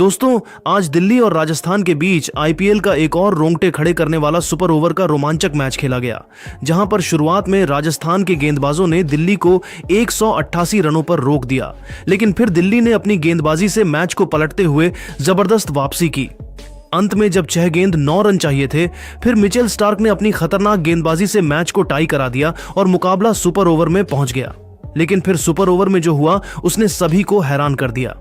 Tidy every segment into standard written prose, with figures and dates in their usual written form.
दोस्तों, आज दिल्ली और राजस्थान के बीच आईपीएल का एक और रोंगटे खड़े करने वाला सुपर ओवर का रोमांचक मैच खेला गया, जहां पर शुरुआत में राजस्थान के गेंदबाजों ने दिल्ली को 188 रनों पर रोक दिया, लेकिन फिर दिल्ली ने अपनी गेंदबाजी से मैच को पलटते हुए जबरदस्त वापसी की। अंत में जब 6 गेंद 9 रन चाहिए थे, फिर मिचेल स्टार्क ने अपनी खतरनाक गेंदबाजी से मैच को टाई करा दिया और मुकाबला सुपर ओवर में पहुंच गया। लेकिन फिर सुपर ओवर में जो हुआ उसने सभी को हैरान कर दिया।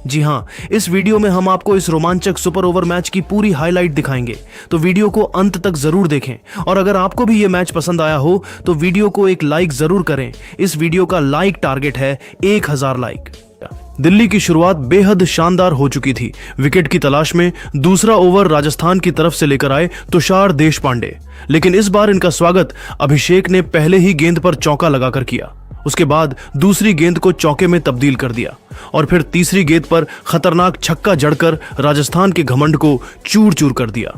जी हां, इस वीडियो में हम आपको इस रोमांचक सुपर ओवर मैच की पूरी हाईलाइट दिखाएंगे, तो वीडियो को अंत तक जरूर देखें। और अगर आपको भी ये मैच पसंद आया हो तो वीडियो को एक लाइक जरूर करें। इस वीडियो का लाइक टारगेट है 1000 लाइक। दिल्ली की शुरुआत बेहद शानदार हो चुकी थी। विकेट की तलाश में दूसरा ओवर राजस्थान की तरफ से लेकर आए तुषार देशपांडे, लेकिन इस बार इनका स्वागत अभिषेक ने पहले ही गेंद पर चौका लगाकर किया। उसके बाद दूसरी गेंद को चौके में तब्दील कर दिया और फिर तीसरी गेंद पर खतरनाक छक्का जड़कर राजस्थान के घमंड को चूर चूर कर दिया।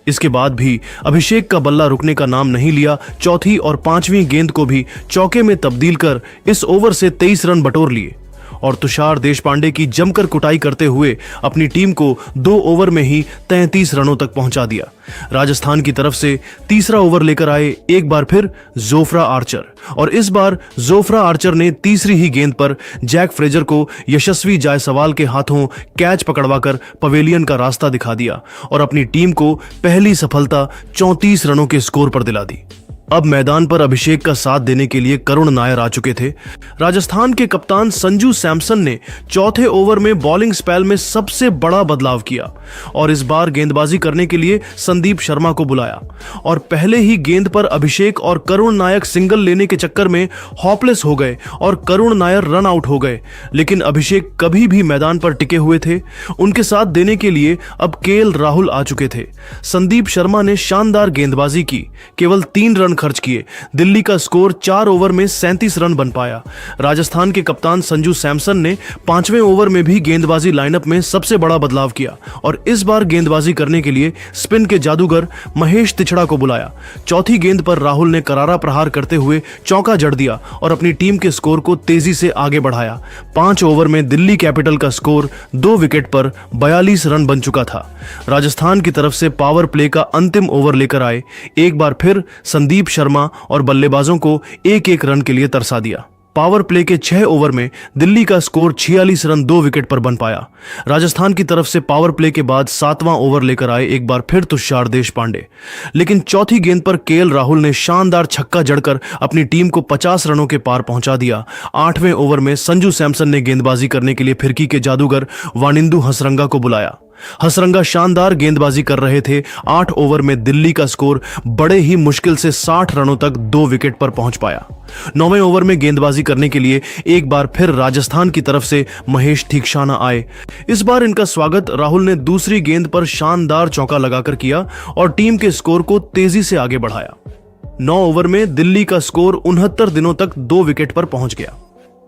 इसके बाद भी अभिषेक का बल्ला रुकने का नाम नहीं लिया। चौथी और पांचवी गेंद को भी चौके में तब्दील कर इस ओवर से 23 रन बटोर लिए और तुषार देशपांडे की जमकर कुटाई करते हुए अपनी टीम को 2 ओवर में ही 33 रनों तक पहुंचा दिया। राजस्थान की तरफ से तीसरा ओवर लेकर आए एक बार फिर जोफ्रा आर्चर, और इस बार जोफ्रा आर्चर ने तीसरी ही गेंद पर जैक फ्रेजर को यशस्वी जायसवाल के हाथों कैच पकड़वाकर पवेलियन का रास्ता दिखा दिया और अपनी टीम को पहली सफलता 34 रनों के स्कोर पर दिला दी। अब मैदान पर अभिषेक का साथ देने के लिए करुण नायर आ चुके थे। राजस्थान के कप्तान संजू सैमसन ने चौथे ओवर में बॉलिंग स्पेल में सबसे बड़ा बदलाव किया और इस बार गेंदबाजी करने के लिए संदीप शर्मा को बुलाया और पहले ही गेंद पर अभिषेक और करुण नायर सिंगल लेने के चक्कर में हॉपलेस हो गए और करुण नायर रन आउट हो गए। लेकिन अभिषेक कभी भी मैदान पर टिके हुए थे। उनके साथ देने के लिए अब केएल राहुल आ चुके थे। संदीप शर्मा ने शानदार गेंदबाजी की, केवल 3 रन खर्च किए। दिल्ली का स्कोर 4 ओवर में 37 रन बन पाया। राजस्थान के कप्तान संजू सैमसन ने 5वें ओवर में भी गेंदबाजी लाइनअप में सबसे बड़ा बदलाव किया और इस बार गेंदबाजी करने के लिए स्पिन के जादूगर महेश तिछड़ा को बुलाया। चौथी गेंद पर राहुल ने करारा प्रहार करते हुए चौका जड़ दिया और अपनी टीम के स्कोर को तेजी से आगे बढ़ाया। 5 ओवर में दिल्ली कैपिटल का स्कोर 2 विकेट पर 42 रन बन चुका था। राजस्थान की तरफ से पावर प्ले का अंतिम ओवर लेकर आए एक बार फिर संदीप शर्मा और बल्लेबाजों को एक रन के लिए तरसा दिया। पावर प्ले के 6 ओवर में दिल्ली का स्कोर 46 रन 2 विकेट पर बन पाया। राजस्थान की तरफ से पावर प्ले के बाद 7वां ओवर लेकर आए एक बार फिर तुषार देशपांडे, लेकिन चौथी गेंद पर केएल राहुल ने शानदार छक्का जड़कर अपनी टीम को 50 रनों के पार पहुंचा दिया। 8वें ओवर में संजू सैमसन ने गेंदबाजी करने के लिए फिरकी के जादूगर वानिंदु हसरंगा को बुलाया। हसरंगा शानदार गेंदबाजी कर रहे थे। 8 ओवर में दिल्ली का स्कोर बड़े ही मुश्किल से 60 रनों तक 2 विकेट पर पहुंच पाया। 9वें ओवर में गेंदबाजी करने के लिए एक बार फिर राजस्थान की तरफ से महेश तीक्षाना आए। इस बार इनका स्वागत राहुल ने दूसरी गेंद पर शानदार चौका लगाकर किया और टीम के स्कोर को तेजी से आगे बढ़ाया। 9 ओवर में दिल्ली का स्कोर 69 दिनों तक 2 विकेट पर पहुंच गया।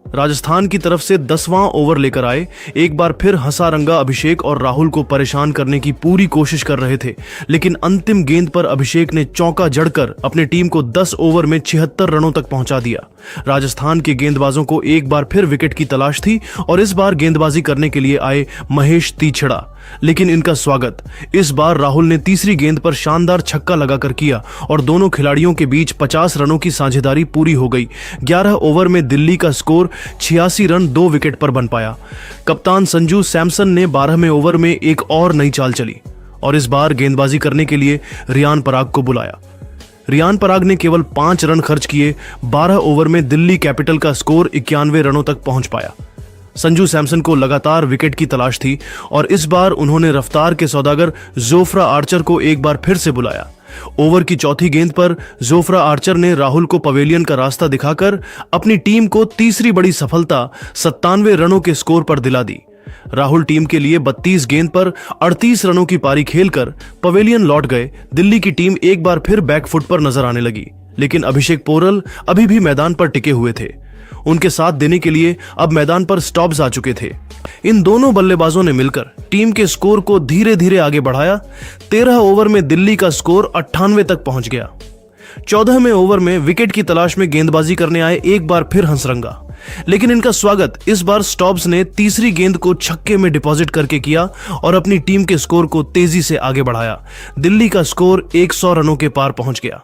राजस्थान की तरफ से 10वां ओवर लेकर आए एक बार फिर हसारंगा अभिषेक और राहुल को परेशान करने की पूरी कोशिश कर रहे थे, लेकिन अंतिम गेंद पर अभिषेक ने चौका जड़कर अपनी टीम को 10 ओवर में 76 रनों तक पहुंचा दिया। राजस्थान के गेंदबाजों को एक बार फिर विकेट की तलाश थी और इस बार गेंदबाजी करने के लिए आए महेश तीछड़ा, लेकिन इनका स्वागत इस बार राहुल ने तीसरी गेंद पर शानदार छक्का लगाकर किया और दोनों खिलाड़ियों के बीच 50 रनों की साझेदारी पूरी हो गई। 11 ओवर में दिल्ली का स्कोर 86 रन 2 विकेट पर बन पाया। कप्तान संजू सैमसन ने 12वें ओवर में एक और नई चाल चली और इस बार गेंदबाजी करने के लिए रियान पराग को बुलाया। रियान पराग ने केवल 5 रन खर्च किए। 12 ओवर में दिल्ली कैपिटल का स्कोर 91 रनों तक पहुंच पाया। संजू सैमसन को लगातार विकेट की तलाश थी और इस बार उन्होंने रफ्तार के सौदागर जोफ्रा आर्चर को एक बार फिर से बुलाया। ओवर की चौथी गेंद पर जोफ्रा आर्चर ने राहुल को पवेलियन का रास्ता दिखाकर अपनी टीम को तीसरी बड़ी सफलता 97 रनों के स्कोर पर दिला दी। राहुल टीम के लिए 32 गेंद पर 38 रनों की पारी खेलकर पवेलियन लौट गए। दिल्ली की टीम एक बार फिर बैकफुट पर नजर आने लगी, लेकिन अभिषेक पोरल अभी भी मैदान पर टिके हुए थे। उनके साथ देने के लिए अब मैदान पर स्टॉप्स आ चुके थे। इन दोनों बल्लेबाजों ने मिलकर टीम के स्कोर को धीरे धीरे आगे बढ़ाया। 13 ओवर में दिल्ली का स्कोर 98 तक पहुंच गया। 14वें ओवर में विकेट की तलाश में गेंदबाजी करने आए एक बार फिर हंसरंगा, लेकिन इनका स्वागत इस बार स्टॉब्स ने तीसरी गेंद को छक्के में डिपॉजिट करके किया और अपनी टीम के स्कोर को तेजी से आगे बढ़ाया। दिल्ली का स्कोर 100 रनों के पार पहुंच गया।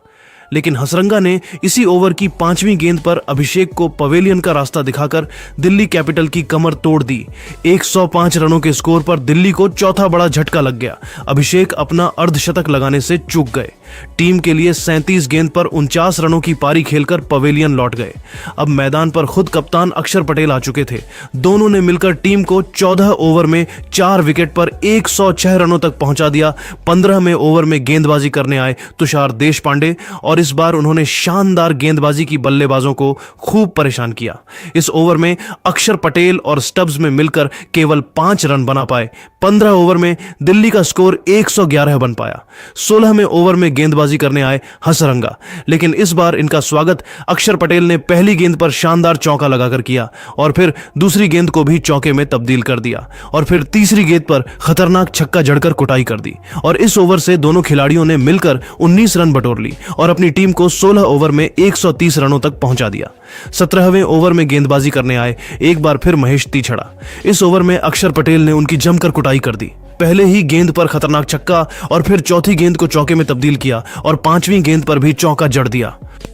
लेकिन हसरंगा ने इसी ओवर की 5वीं गेंद पर अभिषेक को पवेलियन का रास्ता दिखाकर दिल्ली कैपिटल की कमर तोड़ दी। 105 रनों के स्कोर पर दिल्ली को चौथा बड़ा झटका लग गया। अभिषेक अपना अर्धशतक लगाने से चूक गए। टीम के लिए 37 गेंद पर 49 रनों की पारी खेलकर पवेलियन लौट गए। अब मैदान पर खुद कप्तान अक्षर पटेल आ चुके थे। दोनों ने मिलकर टीम को 14 ओवर में 4 विकेट पर 106 रनों तक पहुंचा दिया। 15वें ओवर में गेंदबाजी करने आए तुषार देशपांडे और इस बार उन्होंने शानदार गेंदबाजी की बल्लेबाजों को खूब परेशान किया। इस ओवर में अक्षर पटेल और स्टब्स में मिलकर केवल 5 रन बना पाए। 15 ओवर में दिल्ली का स्कोर 111 बन पाया। 16वें ओवर में गेंदबाजी करने आए हसरंगा, लेकिन इस बार इनका स्वागत अक्षर पटेल ने पहली गेंद पर शानदार चौका लगाकर किया और फिर दूसरी गेंद को भी चौके में तब्दील कर दिया और फिर तीसरी गेंद पर खतरनाक छक्का जड़कर कुटाई कर दी और इस ओवर से दोनों खिलाड़ियों ने मिलकर 19 रन बटोर ली और अपनी टीम को 16 ओवर में 130 रनों तक पहुंचा दिया। 17वें ओवर में गेंदबाजी करने आए एक बार फिर महेश तीछड़ा। इस ओवर में अक्षर पटेल ने उनकी जमकर कुटाई कर दी। पहले ही गेंद पर खतरनाक छक्का और फिर चौथी गेंद को चौके में तब्दील किया और 5वीं गेंद पर भी चौका जड़ दिया।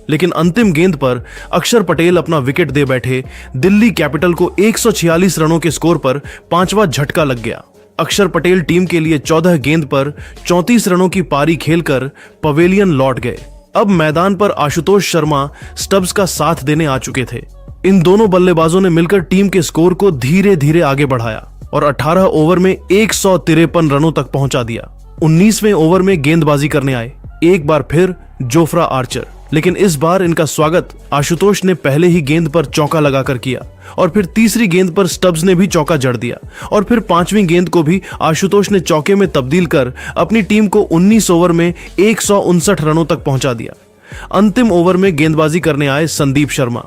लेकिन अंतिम गेंद पर अक्षर पटेल अपना विकेट दे बैठे। दिल्ली कैपिटल को 146 रनों के स्कोर पर 5वां झटका लग गया। अक्षर पटेल टीम के लिए 14 गेंद पर 34 रनों की पारी खेलकर पवेलियन लौट गए। अब मैदान पर आशुतोष शर्मा स्टब्स का साथ देने आ चुके थे। इन दोनों बल्लेबाजों ने मिलकर टीम के स्कोर को धीरे धीरे आगे बढ़ाया और 18 ओवर में 153 रनों तक पहुंचा दिया। 19वें ओवर में गेंदबाजी करने आए एक बार फिर जोफ्रा आर्चर, लेकिन इस बार इनका स्वागत आशुतोष ने पहले ही गेंद पर चौका लगाकर किया और फिर तीसरी गेंद पर स्टब्स ने भी चौका जड़ दिया और फिर 5वीं गेंद को भी आशुतोष ने चौके में तब्दील कर अपनी टीम को 19 ओवर में 159 रनों तक पहुंचा दिया। अंतिम ओवर में गेंदबाजी करने आए संदीप शर्मा।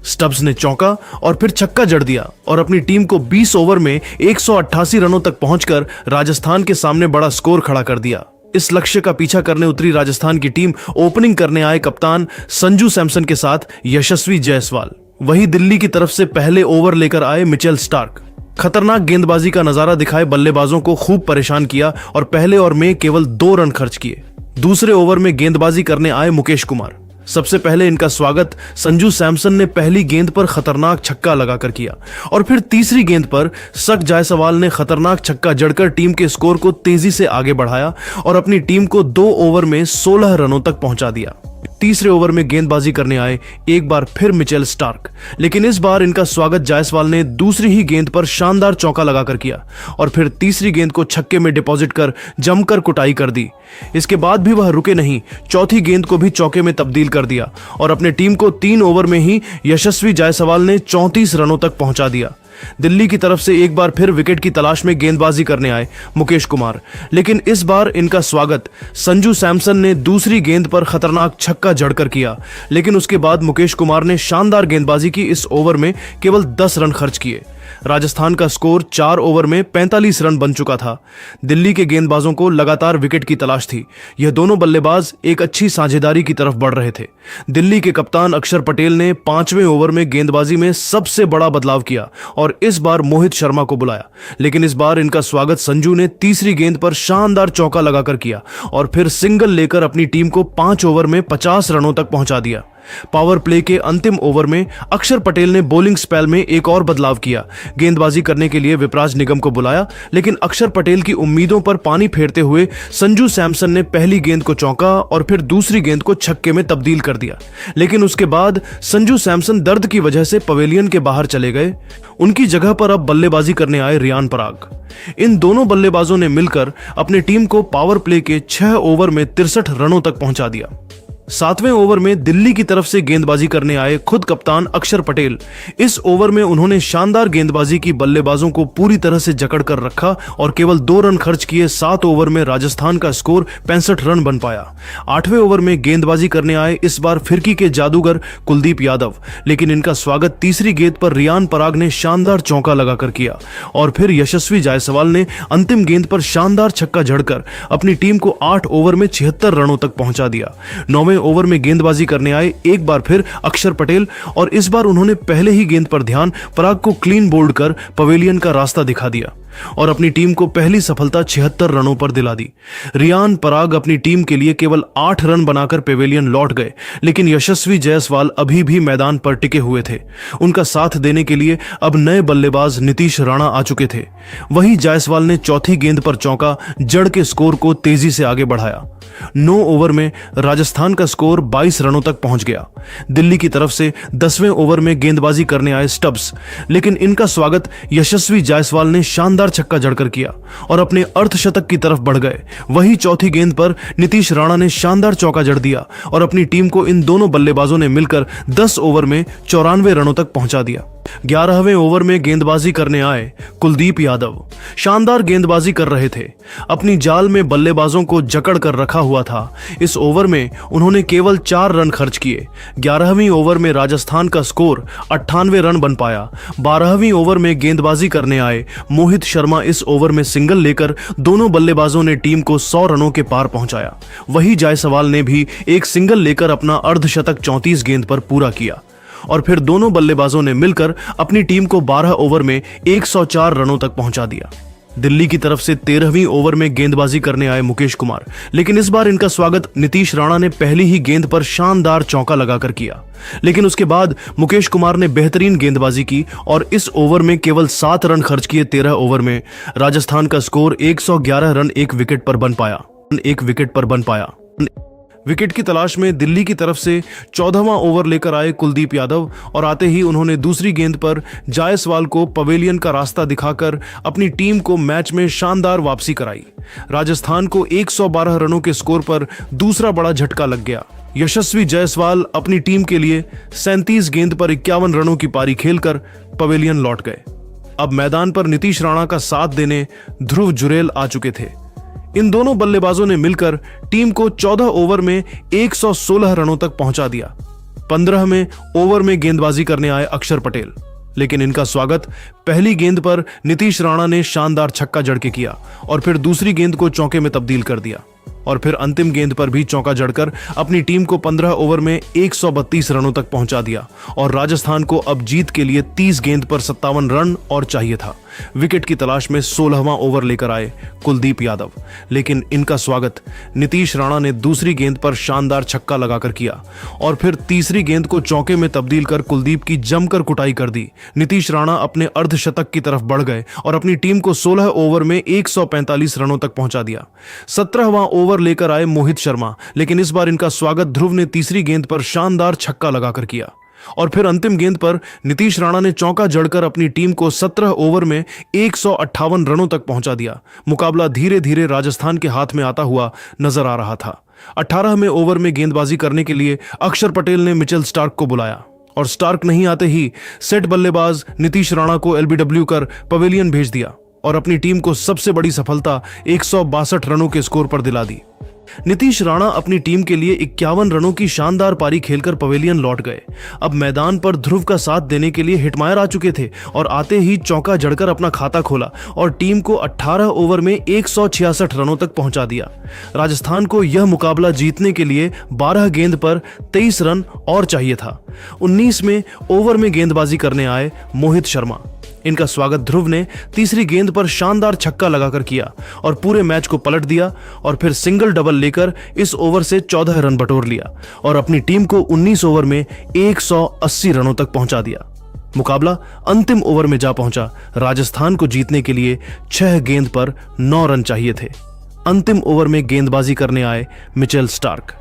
स्टब्स ने चौका और फिर छक्का जड़ दिया और अपनी टीम को 20 ओवर में 188 रनों तक पहुंचकर राजस्थान के सामने बड़ा स्कोर खड़ा कर दिया। इस लक्ष्य का पीछा करने उतरी राजस्थान की टीम ओपनिंग करने आए कप्तान संजू सैमसन के साथ यशस्वी जायसवाल। वहीं दिल्ली की तरफ से पहले ओवर लेकर आए मिचेल स्टार्क। खतरनाक गेंदबाजी का नजारा दिखाए बल्लेबाजों को खूब परेशान किया और पहले ओवर में केवल 2 रन खर्च किए। दूसरे ओवर में गेंदबाजी करने आए मुकेश कुमार। सबसे पहले इनका स्वागत संजू सैमसन ने पहली गेंद पर खतरनाक छक्का लगाकर किया और फिर तीसरी गेंद पर सक जायसवाल ने खतरनाक छक्का जड़कर टीम के स्कोर को तेजी से आगे बढ़ाया और अपनी टीम को 2 ओवर में 16 रनों तक पहुंचा दिया। तीसरे ओवर में गेंदबाजी करने आए एक बार फिर मिचेल स्टार्क, लेकिन इस बार इनका स्वागत जायसवाल ने दूसरी ही गेंद पर शानदार चौका लगाकर किया और फिर तीसरी गेंद को छक्के में डिपॉजिट कर जमकर कुटाई कर दी। इसके बाद भी वह रुके नहीं, चौथी गेंद को भी चौके में तब्दील कर दिया और अपने टीम को 3 ओवर में ही यशस्वी जायसवाल ने 34 रनों तक पहुंचा दिया। दिल्ली की तरफ से एक बार फिर विकेट की तलाश में गेंदबाजी करने आए मुकेश कुमार, लेकिन इस बार इनका स्वागत संजू सैमसन ने दूसरी गेंद पर खतरनाक छक्का जड़कर किया, लेकिन उसके बाद मुकेश कुमार ने शानदार गेंदबाजी की। इस ओवर में केवल 10 रन खर्च किए। राजस्थान का स्कोर 4 ओवर में 45 रन बन चुका था। दिल्ली के गेंदबाजों को लगातार विकेट की तलाश थी। यह दोनों बल्लेबाज एक अच्छी साझेदारी की तरफ बढ़ रहे थे। दिल्ली के कप्तान अक्षर पटेल ने 5वें ओवर में गेंदबाजी में सबसे बड़ा बदलाव किया और इस बार मोहित शर्मा को बुलाया, लेकिन इस बार इनका स्वागत संजू ने तीसरी गेंद पर शानदार चौका लगाकर किया और फिर सिंगल लेकर अपनी टीम को 5 ओवर में 50 रनों तक पहुंचा दिया। पावर प्ले के अंतिम ओवर में अक्षर पटेल ने बॉलिंग स्पेल में एक और बदलाव किया। गेंदबाजी करने के लिए विपराज निगम को बुलाया, लेकिन अक्षर पटेल की उम्मीदों पर पानी फेरते हुए संजू सैमसन ने पहली गेंद को चौका और फिर दूसरी गेंद को छक्के में तब्दील कर दिया। लेकिन उसके बाद संजू सैमसन दर्द की वजह से पवेलियन के बाहर चले गए। उनकी जगह पर अब बल्लेबाजी करने आए रियान पराग। इन दोनों बल्लेबाजों ने मिलकर अपनी टीम को पावर प्ले के 6 ओवर में 63 रनों तक पहुंचा दिया। 7वें ओवर में दिल्ली की तरफ से गेंदबाजी करने आए खुद कप्तान अक्षर पटेल। इस ओवर में उन्होंने शानदार गेंदबाजी की, बल्लेबाजों को पूरी तरह से जकड़ कर रखा और केवल 2 रन खर्च किए। 7 ओवर में राजस्थान का स्कोर 65 रन बन पाया। 8वें ओवर में गेंदबाजी करने आए इस बार फिरकी के जादूगर कुलदीप यादव, लेकिन इनका स्वागत तीसरी गेंद पर रियान पराग ने शानदार चौका लगाकर किया और फिर यशस्वी जायसवाल ने अंतिम गेंद पर शानदार छक्का जड़कर अपनी टीम को 8 ओवर में 76 रनों तक पहुंचा दिया। 9वें ओवर में गेंदबाजी करने आए एक बार फिर अक्षर पटेल, और इस बार उन्होंने पहले ही गेंद पर ध्यान पराग को क्लीन बोल्ड कर पवेलियन का रास्ता दिखा दिया और अपनी टीम को पहली सफलता 76 रनों पर दिला दी। रियान पराग अपनी टीम के लिए केवल 8 रन बनाकर पवेलियन लौट गए, लेकिन यशस्वी जायसवाल अभी भी मैदान पर टिके हुए थे। उनका साथ देने के लिए अब नए बल्लेबाज नीतीश राणा आ चुके थे। वहीं जायसवाल ने चौथी गेंद पर चौका जड़ के स्कोर को तेजी से आगे बढ़ाया। 9 ओवर में राजस्थान का स्कोर 22 रनों तक पहुंच गया। दिल्ली की तरफ से 10वें ओवर में गेंदबाजी करने आए स्टब्स, लेकिन इनका स्वागत यशस्वी जायसवाल ने शानदार छक्का जड़कर किया और अपने अर्धशतक की तरफ बढ़ गए। वही चौथी गेंद पर नीतीश राणा ने शानदार चौका जड़ दिया और अपनी टीम को इन दोनों बल्लेबाजों ने मिलकर 10 ओवर में 94 रनों तक पहुंचा दिया। 11वें ओवर में गेंदबाजी करने आए कुलदीप यादव। शानदार गेंदबाजी कर रहे थे, अपनी जाल में बल्लेबाजों को जकड़ कर रखा हुआ था। इस ओवर में उन्होंने केवल 4 रन खर्च किए। 11वीं ओवर में राजस्थान का स्कोर 98 रन बन पाया। 12वीं ओवर में गेंदबाजी करने आए मोहित शर्मा इस ओवर में सिंगल लेकर दोनों बल्लेबाजों ने टीम को 100 रनों के पार पहुंचाया। वही जायसवाल ने भी एक सिंगल लेकर अपना अर्धशतक 34 गेंद पर पूरा किया और फिर दोनों बल्लेबाजों ने मिलकर अपनी टीम को 12 ओवर में 104 रनों तक पहुंचा दिया। दिल्ली की तरफ से 13वीं ओवर में गेंदबाजी करने आए मुकेश कुमार, लेकिन इस बार इनका स्वागत नीतीश राणा ने पहली ही गेंद पर शानदार चौका लगाकर किया। लेकिन उसके बाद मुकेश कुमार ने बेहतरीन गेंदबाजी की और इस ओवर में केवल 7 रन खर्च किए। 13 ओवर में राजस्थान का स्कोर 111 रन एक विकेट पर बन पाया। विकेट की तलाश में दिल्ली की तरफ से 14वां ओवर लेकर आए कुलदीप यादव और आते ही उन्होंने दूसरी गेंद पर जायसवाल को पवेलियन का रास्ता दिखाकर अपनी टीम को मैच में शानदार वापसी कराई। राजस्थान को 112 रनों के स्कोर पर दूसरा बड़ा झटका लग गया। यशस्वी जायसवाल अपनी टीम के लिए 37 गेंद पर 51 रनों की पारी खेलकर पवेलियन लौट गए। अब मैदान पर नीतीश राणा का साथ देने ध्रुव जुरेल आ चुके थे। इन दोनों बल्लेबाजों ने मिलकर टीम को 14 ओवर में 116 रनों तक पहुंचा दिया। 15वें ओवर में गेंदबाजी करने आए अक्षर पटेल, लेकिन इनका स्वागत पहली गेंद पर नीतीश राणा ने शानदार छक्का जड़ के किया और फिर दूसरी गेंद को चौके में तब्दील कर दिया और फिर अंतिम गेंद पर भी चौका जड़कर अपनी टीम को 15 ओवर में 132 रनों तक पहुंचा दिया और राजस्थान को अब जीत के लिए 30 गेंद पर 57 रन और चाहिए था। विकेट की तलाश में 16वां ओवर लेकर आए कुलदीप यादव, लेकिन इनका स्वागत नीतीश राणा ने दूसरी गेंद पर शानदार छक्का लगाकर किया और फिर तीसरी गेंद को चौके में तब्दील कर कुलदीप की जमकर कुटाई कर दी। नीतीश राणा अपने अर्धशतक की तरफ बढ़ गए और अपनी टीम को 16 ओवर में 145 रनों तक पहुंचा दिया। 17वां ओवर लेकर आए मोहित शर्मा, लेकिन इस बार इनका स्वागत ध्रुव ने तीसरी गेंद पर शानदार छक्का लगाकर किया और फिर अंतिम गेंद पर नीतीश राणा ने चौका जड़कर अपनी टीम को 17 ओवर में 158 रनों तक पहुंचा दिया। मुकाबला धीरे धीरे राजस्थान के हाथ में आता हुआ नजर आ रहा था। 18वें ओवर में गेंदबाजी करने के लिए अक्षर पटेल ने मिचेल स्टार्क को बुलाया और स्टार्क नहीं आते ही सेट बल्लेबाज नीतीश राणा को LBW कर पवेलियन भेज दिया और अपनी टीम को सबसे बड़ी सफलता 162 रनों के स्कोर पर दिला दी। नीतीश राणा अपनी टीम के लिए 51 रनों की शानदार पारी खेलकर पवेलियन लौट गए। अब मैदान पर ध्रुव का साथ देने के लिए हिटमायर आ चुके थे और आते ही चौका जड़कर अपना खाता खोला और टीम को 18 ओवर में 166 रनों तक पहुंचा दिया। राजस्थान को यह मुकाबला जीतने के लिए 12 गेंद पर 23 रन और चाहिए था। 19वें ओवर में गेंदबाजी करने आए मोहित शर्मा। इनका स्वागत ध्रुव ने तीसरी गेंद पर शानदार छक्का लगाकर किया और पूरे मैच को पलट दिया और फिर सिंगल डबल लेकर इस ओवर से 14 रन बटोर लिया और अपनी टीम को 19 ओवर में 180 रनों तक पहुंचा दिया। मुकाबला अंतिम ओवर में जा पहुंचा। राजस्थान को जीतने के लिए 6 गेंद पर 9 रन चाहिए थे। अंतिम ओवर में गेंदबाजी करने आए मिचेल स्टार्क।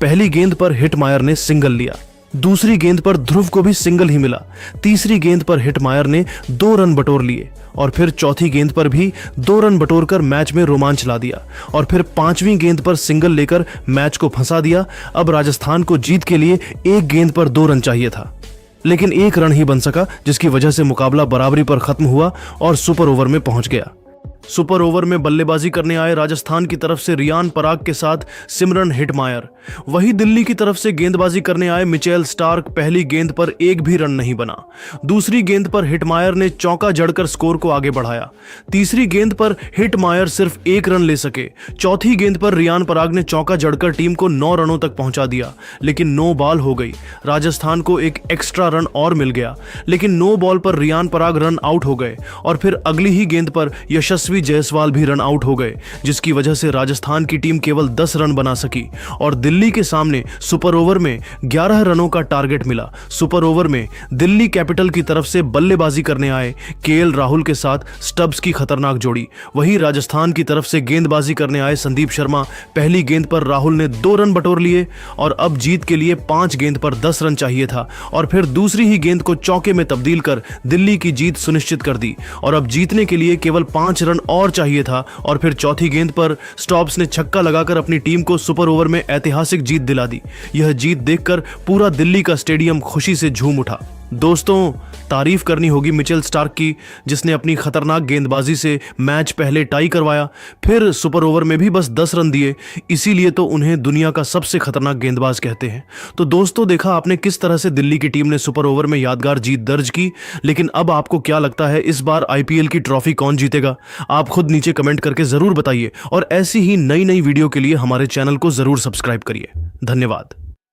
पहली गेंद पर हिटमायर ने सिंगल लिया, दूसरी गेंद पर ध्रुव को भी सिंगल ही मिला। तीसरी गेंद पर हिटमायर ने 2 रन बटोर लिए और फिर चौथी गेंद पर भी 2 रन बटोरकर मैच में रोमांच ला दिया और फिर 5वीं गेंद पर सिंगल लेकर मैच को फंसा दिया। अब राजस्थान को जीत के लिए 1 गेंद पर 2 रन चाहिए था, लेकिन 1 रन ही बन सका, जिसकी वजह से मुकाबला बराबरी पर खत्म हुआ और सुपर ओवर में पहुंच गया। सुपर ओवर में बल्लेबाजी करने आए राजस्थान की तरफ से रियान पराग के साथ सिमरन हिटमायर। वहीं दिल्ली की तरफ से गेंदबाजी करने आए मिचेल स्टार्क पहली गेंद पर एक भी रन नहीं बना। दूसरी गेंद पर हिटमायर ने चौका जड़कर स्कोर को आगे बढ़ाया। तीसरी गेंद पर हिटमायर सिर्फ 1 रन ले सके। चौथी गेंद पर रियान पराग ने चौका जड़कर टीम को 9 रनों तक पहुंचा दिया, लेकिन 9 बॉल हो गई। राजस्थान को एक एक्स्ट्रा रन और मिल गया, लेकिन 9 बॉल पर रियान पराग रन आउट हो गए और फिर अगली ही गेंद पर यशस्वी जायसवाल भी रन आउट हो गए, जिसकी वजह से राजस्थान की टीम केवल 10 रन बना सकी और दिल्ली के सामने सुपर ओवर में 11 रनों का टारगेट मिला। सुपर ओवर में दिल्ली कैपिटल की तरफ से बल्लेबाजी करने आए केएल राहुल के साथ स्टब्स की खतरनाक जोड़ी। वहीं राजस्थान की तरफ से गेंदबाजी करने आए संदीप शर्मा पहली गेंद पर राहुल ने 2 रन बटोर लिए और अब जीत के लिए 5 गेंद पर 10 रन चाहिए था और फिर दूसरी ही गेंद को चौके में तब्दील कर दिल्ली की जीत सुनिश्चित कर दी और अब जीतने के लिए केवल 5 रन और चाहिए था और फिर चौथी गेंद पर स्टॉप्स ने छक्का लगाकर अपनी टीम को सुपर ओवर में ऐतिहासिक जीत दिला दी। यह जीत देखकर पूरा दिल्ली का स्टेडियम खुशी से झूम उठा। दोस्तों, तारीफ करनी होगी मिचेल स्टार्क की, जिसने अपनी खतरनाक गेंदबाजी से मैच पहले टाई करवाया, फिर सुपर ओवर में भी बस 10 रन दिए। इसीलिए तो उन्हें दुनिया का सबसे खतरनाक गेंदबाज कहते हैं। तो दोस्तों, देखा आपने किस तरह से दिल्ली की टीम ने सुपर ओवर में यादगार जीत दर्ज की। लेकिन अब आपको क्या लगता है, इस बार आईपीएल की ट्रॉफी कौन जीतेगा? आप खुद नीचे कमेंट करके जरूर बताइए और ऐसी ही नई नई वीडियो के लिए हमारे चैनल को जरूर सब्सक्राइब करिए। धन्यवाद।